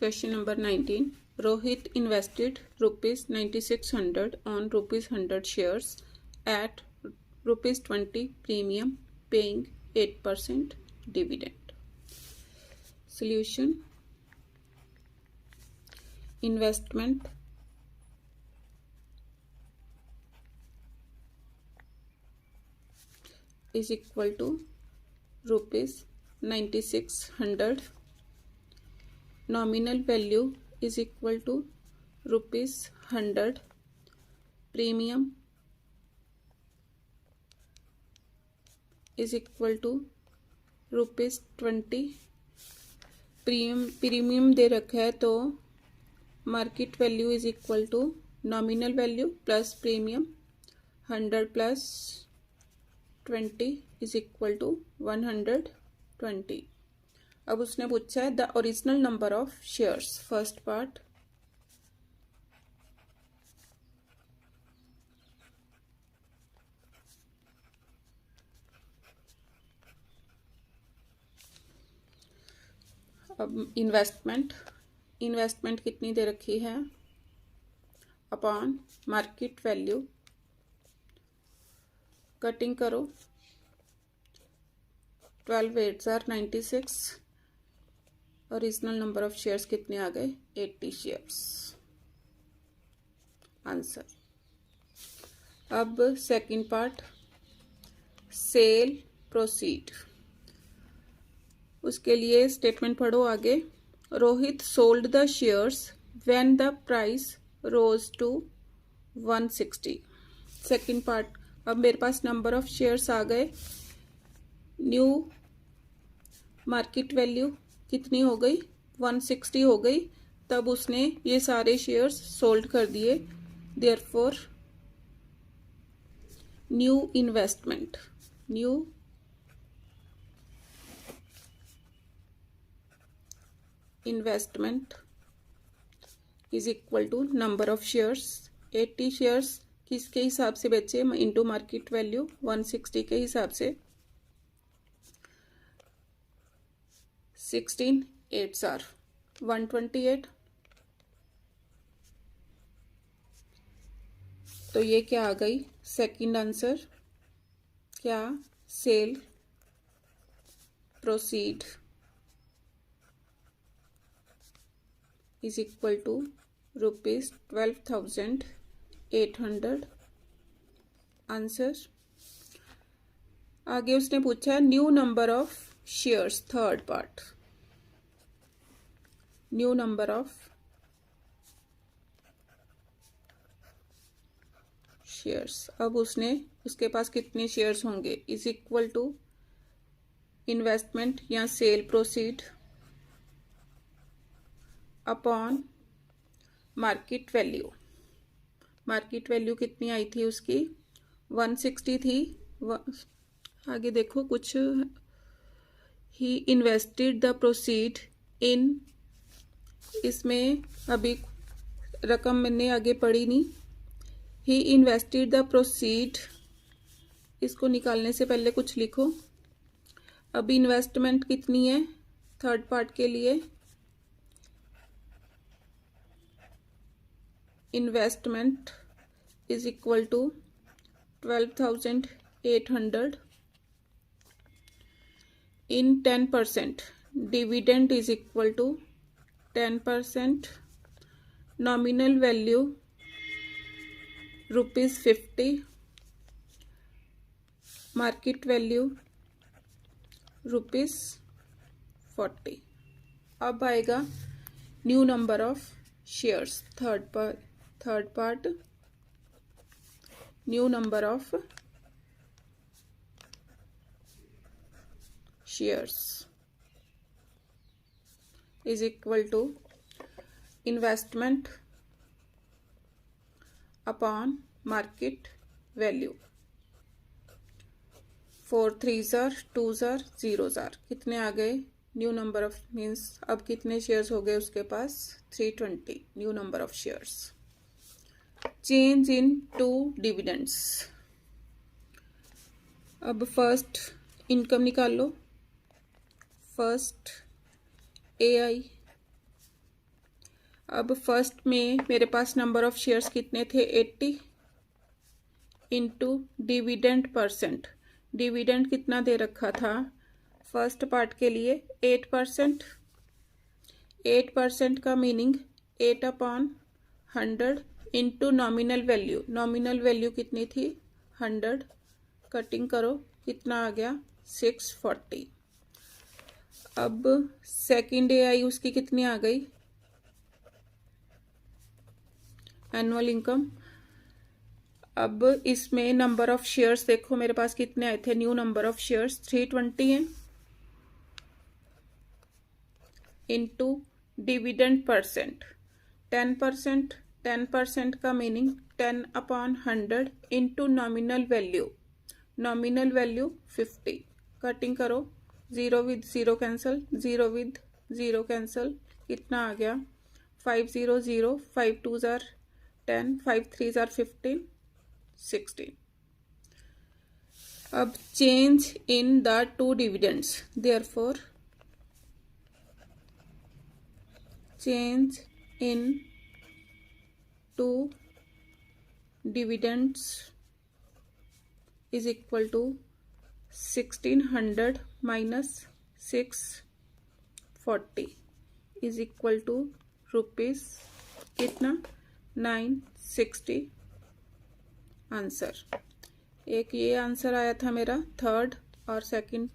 Question number 19. Rohit invested rupees 9600 on rupees 100 shares at rupees 20 premium, paying 8% dividend. Solution. Investment is equal to rupees 9600. Nominal value is equal to rupees 100. Premium is equal to rupees 20. Premium दे रखा है तो market value is equal to nominal value plus premium 100 plus 20 is equal to 120. अब उसने पूछा है the original number of shares. First part अब investment कितनी दे रखी है अपॉन मार्केट वैल्यू. कटिंग करो 12 8 96. ओरिजिनल नंबर ऑफ शेयर्स कितने आ गए 80 शेयर्स. आंसर. अब सेकंड पार्ट सेल प्रोसीड. उसके लिए स्टेटमेंट पढ़ो आगे. Rohit sold the shares when the price rose to 160. Second part. अब मेरे पास नंबर ऑफ शेयर्स आ गए. न्यू मार्केट वैल्यू कितनी हो गई 160 हो गई. तब उसने ये सारे शेयर्स सोल्ड कर दिए. Therefore new investment is equal to number of shares. 80 shares किसके हिसाब से बेचे इंटू मार्केट वैल्यू 160 के हिसाब से. 16 8s are 128. तो ये क्या आ गई सेकंड आंसर. क्या sale proceed is equal to rupees 12,800. Answer. आगे उसने पूछा new number of shares. Third part new number of shares. अब उसके पास कितने शेयर्स होंगे इज इक्वल टू इन्वेस्टमेंट या sale proceed upon market value. Market value कितनी आई थी उसकी 160 थी. आगे देखो कुछ. He invested the proceed in. इसमें अभी रकम मैंने आगे पढ़ी नहीं. He invested the proceed. इसको निकालने से पहले कुछ लिखो. अभी इन्वेस्टमेंट कितनी है थर्ड पार्ट के लिए. Investment is equal to 12,800 in 10%. Dividend is equal to 10%. Nominal value rupees 50. Market value rupees 40. अब आएगा new number of shares. Third part new number of shares is equal to investment upon market value. 4 3s are 2s are 0s are. कितने आ गए new number of means अब कितने shares हो गए उसके पास 320. New number of shares. Change into dividends. अब फर्स्ट इनकम निकाल लो. फर्स्ट AI अब फर्स्ट में मेरे पास नंबर ऑफ शेयर्स कितने थे 80 इंटू डिविडेंड परसेंट। डिविडेंड कितना दे रखा था फर्स्ट पार्ट के लिए 8%। 8% का meaning 8/100 into nominal value. Nominal value कितनी थी 100। कटिंग करो कितना आ गया 640। अब सेकेंड AI उसकी कितनी आ गई एनुअल इनकम। अब इसमें नंबर ऑफ शेयर्स देखो मेरे पास कितने आए थे। न्यू नंबर ऑफ शेयर्स 320 है इंटू डिविडेंड परसेंट 10%। 10% का meaning 10/100 into nominal value. Nominal value 50। Cutting करो 0 विद 0 कैंसिल, 0 विद 0 कैंसिल। कितना आ गया 500। 5 2s are 10, 5 3s are 15, 16। अब change in the two dividends, therefore change in two dividends is equal to 1600 minus 640 is equal to rupees कितना 960। Answer एक ये answer आया था मेरा थर्ड और सेकंड